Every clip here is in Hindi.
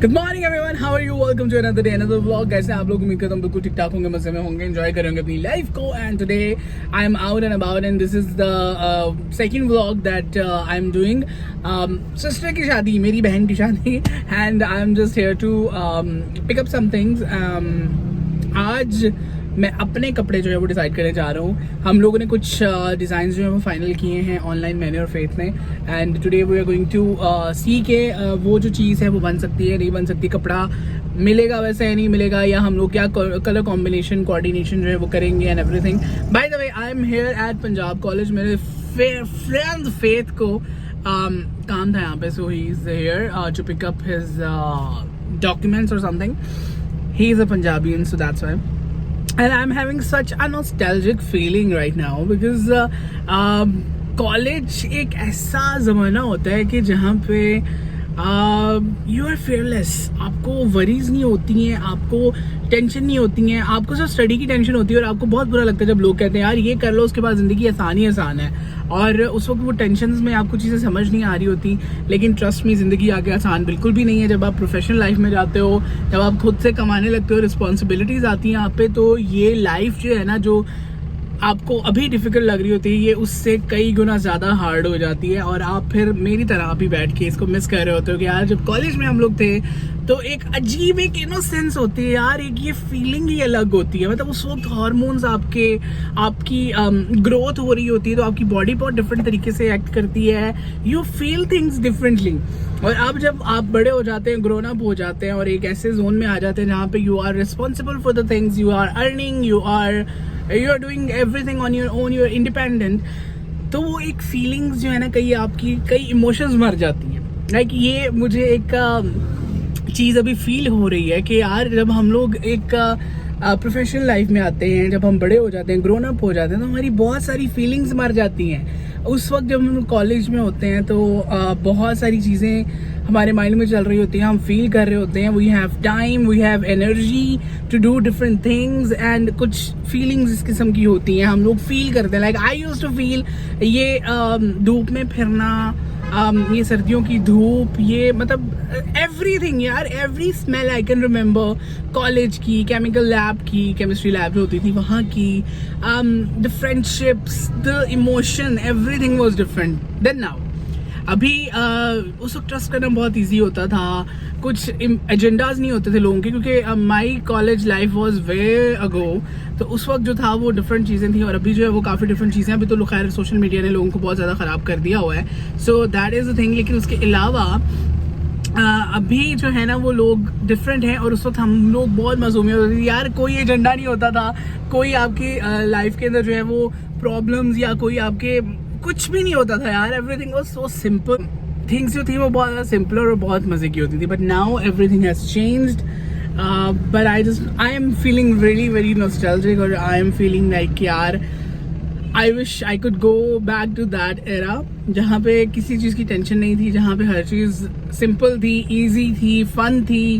Good morning everyone, how are you? Welcome to another day another vlog. कैसे आप लोग? उम्मीद करता हूँ बिल्कुल ठीक ठाक होंगे, मजे में होंगे, एंजॉय करेंगे अपनी लाइफ को। And today I am out and about and this is the second vlog that I am doing. Sister की शादी, मेरी बहन की शादी, and I am just here to pick up some things. आज मैं अपने कपड़े जो है वो डिसाइड करने जा रहा हूँ। हम लोगों ने कुछ डिज़ाइंस जो है वो फाइनल किए हैं ऑनलाइन, मैंने और फेथ ने। And today we are going to see के वो जो चीज़ है वो बन सकती है, नहीं बन सकती, कपड़ा मिलेगा वैसे है, नहीं मिलेगा, या हम लोग क्या कलर कॉम्बिनेशन कोऑर्डिनेशन जो है वो करेंगे and everything. By the way, I am here at Punjab College. मेरे फ्रेंड फेथ को काम था यहाँ पे, so he is here to pick up his documents और something. He is a Punjabian, so that's why. And I'm having such a nostalgic feeling right now because college एक ऐसा ज़माना होता है कि जहाँ पे यू आर फेयरलेस। आपको वरीज नहीं होती हैं, आपको टेंशन नहीं होती हैं, आपको सिर्फ स्टडी की टेंशन होती है। और आपको बहुत बुरा लगता है जब लोग कहते हैं यार ये कर लो, उसके बाद ज़िंदगी आसान ही आसान है। और उस वक्त वो टेंशन्स में आपको चीज़ें समझ नहीं आ रही होती। लेकिन ट्रस्ट मी, ज़िंदगी आगे आसान बिल्कुल भी नहीं है। जब आप प्रोफेशनल लाइफ में जाते हो, जब आप खुद से कमाने लगते हो, रिस्पॉन्सिबिलिटीज़ आती हैं आप पे, तो ये लाइफ जो है ना, जो आपको अभी डिफिकल्ट लग रही होती है, ये उससे कई गुना ज़्यादा हार्ड हो जाती है। और आप फिर मेरी तरह अभी बैठ के इसको मिस कर रहे होते हो कि यार जब कॉलेज में हम लोग थे तो एक अजीब एक इनोसेंस होती है यार, एक ये फीलिंग ही अलग होती है। मतलब उस वक्त हार्मोन्स आपकी ग्रोथ हो रही होती है, तो आपकी बॉडी बहुत डिफरेंट तरीके से एक्ट करती है। You feel things differently. और अब जब आप बड़े हो जाते हैं, ग्रोन अप हो जाते हैं और एक ऐसे जोन में आ जाते हैं जहाँ पे you are responsible for the things, you are earning, you are doing everything on your own, you are independent, तो वो एक फीलिंग्स जो है ना, कई इमोशंस मर जाती हैं। लाइक ये मुझे एक चीज़ अभी फील हो रही है कि यार जब हम लोग एक प्रोफेशनल लाइफ में आते हैं, जब हम बड़े हो जाते हैं, ग्रोन अप हो जाते हैं, तो हमारी बहुत सारी फीलिंग्स मर जाती हैं। उस वक्त जब हम कॉलेज में होते हैं तो बहुत सारी चीज़ें हमारे माइंड में चल रही होती हैं, हम फील कर रहे होते हैं। We have time, we have energy to do different things, and कुछ फीलिंग्स इस किस्म की होती हैं, हम लोग फील करते हैं। Like I used to feel ये धूप में फिरना, ये सर्दियों की धूप, ये मतलब एवरीथिंग यार, every smell I can remember. College की केमिकल लैब की, केमिस्ट्री लैब जो होती थी वहाँ की, the friendships, the emotion, everything was different than now. अभी उस वक्त ट्रस्ट करना बहुत इजी होता था, कुछ एजेंडाज नहीं होते थे लोगों के, क्योंकि my college life was way ago. तो उस वक्त जो था वो डिफरेंट चीज़ें थी, और अभी जो है वो काफ़ी डिफरेंट चीज़ें। अभी तो खैर सोशल मीडिया ने लोगों को बहुत ज़्यादा ख़राब कर दिया हुआ है, सो दैट इज़ द थिंग। लेकिन उसके अलावा अभी जो है ना वो लोग डिफरेंट हैं। और उस वक्त हम लोग बहुत मासूमियत होती थी यार, कोई एजेंडा नहीं होता था, कोई आपकी लाइफ के अंदर जो है वो प्रॉब्लम्स या कोई आपके कुछ भी नहीं होता था यार। Everything was so simple, things जो थी वो बहुत ज़्यादा सिंपलर और बहुत मज़े की होती थी। But now everything has changed, but I am feeling really very nostalgic, और आई एम फीलिंग लाइक यार I wish I could go back to that era, जहाँ पे किसी चीज़ की टेंशन नहीं थी, जहाँ पे हर चीज़ सिंपल थी, ईजी थी, फन थी,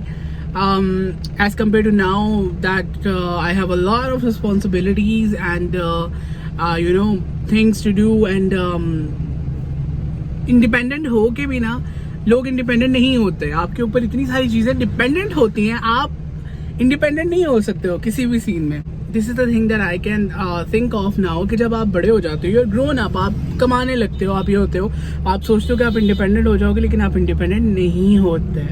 as compare to now that I have a lot of responsibilities and you know things to do, and independent हो के भी ना लोग इंडिपेंडेंट नहीं होते। आपके ऊपर इतनी सारी चीज़ें डिपेंडेंट होती हैं, आप इंडिपेंडेंट नहीं हो सकते हो किसी भी सीन में। This is the thing that I can think of now, कि जब आप बड़े हो जाते हो, यू आर ग्रोन अप, आप कमाने लगते हो, आप ये होते हो, आप सोचते हो कि आप इंडिपेंडेंट हो जाओगे, लेकिन आप इंडिपेंडेंट नहीं होते।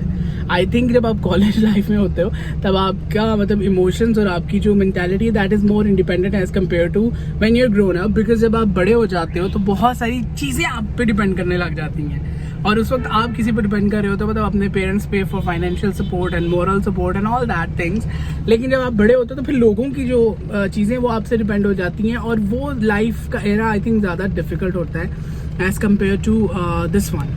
आई थिंक जब आप कॉलेज लाइफ में होते हो तब आपका मतलब इमोशंस और आपकी जो mentality that is more independent as compare to when you are grown up. Because जब आप बड़े हो जाते हो तो बहुत सारी चीज़ें आप पे डिपेंड करने लग जाती हैं, और उस वक्त आप किसी पर डिपेंड कर रहे हो तो मतलब अपने पेरेंट्स पे for financial support and moral support and all that things. लेकिन जब आप बड़े होते हो तो फिर लोगों की जो चीज़ें वो आपसे डिपेंड हो जाती हैं, और वो लाइफ का एरा आई थिंक ज़्यादा डिफिकल्ट होता है as compare to this one.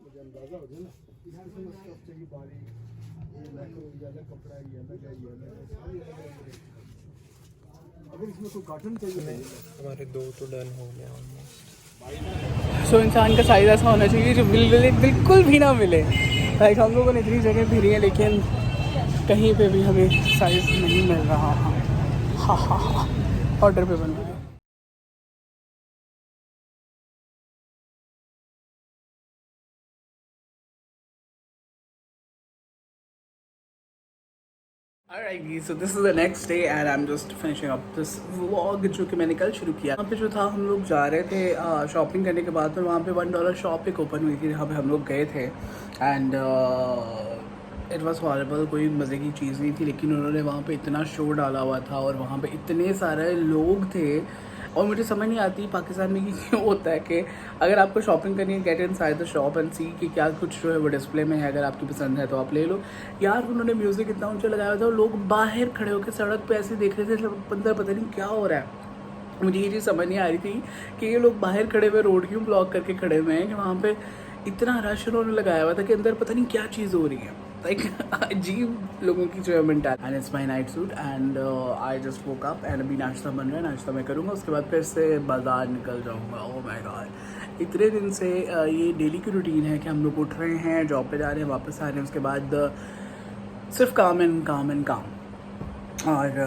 मुझे अंदाजा हो गया ना, इसी से उसके हफ्ते की बारी ये मैक्रो ये अलग कपड़ा ये अलग है, ये अलग है, सारी अलग है। अगर इसमें कोई कार्टन चाहिए हमारे 2 तो डन हो गया ऑलमोस्ट। सो इंसान का साइज ऐसा होना चाहिए जो बिल्कुल भी ना मिले। लाइक हम लोगों ने इतनी जगह फिरी है, लेकिन कहीं पे भी हमें साइज़ नहीं मिल रहा। हाँ हाँ हाँ, ऑर्डर पे बन रहा है। Alright, so this is the next day and I'm just finishing up this vlog जो कि मैंने कल शुरू किया। वहाँ पे जो था हम लोग जा रहे थे शॉपिंग करने के बाद, फिर वहाँ पे $1 शॉप एक ओपन हुई थी जहाँ पे हम लोग गए थे एंड इट वॉज हॉरेबल। कोई मज़े की चीज़ नहीं थी, लेकिन उन्होंने वहाँ पे इतना शोर डाला हुआ था और वहाँ पे इतने सारे लोग थे और मुझे समझ नहीं आती पाकिस्तान में कि क्यों होता है कि अगर आपको शॉपिंग करनी है get inside the shop and see कि क्या कुछ जो है वो डिस्प्ले में है, अगर आपकी पसंद है तो आप ले लो। यार उन्होंने म्यूज़िक इतना ऊंचा लगाया हुआ था और लोग बाहर खड़े होकर सड़क पे ऐसे देख रहे थे, अंदर पता नहीं क्या हो रहा है। मुझे ये चीज़ समझ नहीं आ रही थी कि ये लोग बाहर खड़े हुए रोड क्यों ब्लॉक करके खड़े हुए हैं, कि वहाँ पे इतना रश उन्होंने लगाया हुआ था कि अंदर पता नहीं क्या चीज़ हो रही है। लाइक अजीब लोगों की जो है mentality. And it's my night suit and I just woke up and अभी नाश्ता बन रहा है, नाश्ता मैं करूँगा, उसके बाद फिर से बाज़ार निकल जाऊँगा। ओह माय गॉड, इतने दिन से ये डेली की रूटीन है कि हम लोग उठ रहे हैं, जॉब पे जा रहे हैं, वापस आ रहे हैं, उसके बाद सिर्फ काम एंड काम एंड काम। और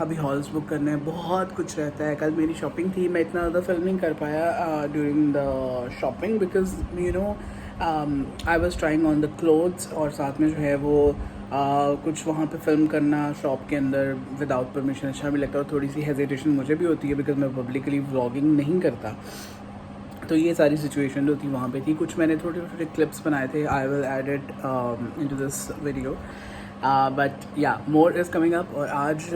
अभी हॉल्स बुक करने हैं, बहुत कुछ रहता है। कल मेरी शॉपिंग थी, मैं इतना ज़्यादा फिल्म नहीं कर पाया during the shopping because you know I was trying on the clothes और साथ में जो है वो कुछ वहाँ पे फिल्म करना शॉप के अंदर विदाउट परमिशन अच्छा भी लगता है और थोड़ी सी हेजिटेशन मुझे भी होती है बिकॉज मैं पब्लिकली व्लॉगिंग नहीं करता। तो ये सारी सिचुएशन जो थी वहाँ पे थी। कुछ मैंने छोटे छोटे क्लिप्स बनाए थे, I will add it into this video but yeah more is coming up. और आज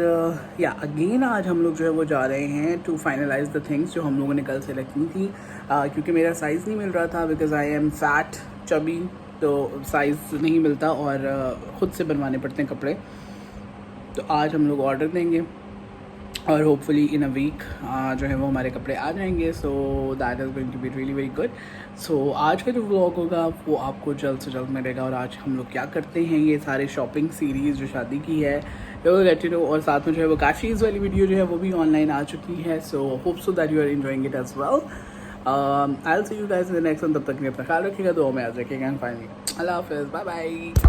या अगेन आज हम लोग जो है वो जा रहे हैं टू फाइनलाइज द थिंग्स जो हम लोगों ने कल सेलेक्ट की थी क्योंकि मेरा साइज़ नहीं मिल रहा था because I am fat chubby, तो साइज़ नहीं मिलता और ख़ुद से बनवाने पड़ते हैं कपड़े। तो आज हम लोग ऑर्डर देंगे और होपफुली इन अ वीक जो है वो हमारे कपड़े आ जाएंगे। So that is going to be really very good. So आज का जो व्लॉग होगा वो आपको जल्द से जल्द मिलेगा और आज हम लोग क्या करते हैं, ये सारे शॉपिंग सीरीज़ जो शादी की है वो लेट यू नो। और साथ में जो है वो काशीज़ वाली वीडियो जो है वो भी ऑनलाइन आ चुकी है। So hope so that you are enjoying it as well. I will see you guys in the next one. तब तक अपना ख्याल रखिएगा, दुआ में याद रखिएगा एंड फाइनली अल्लाह हाफिज़, बाय बाय।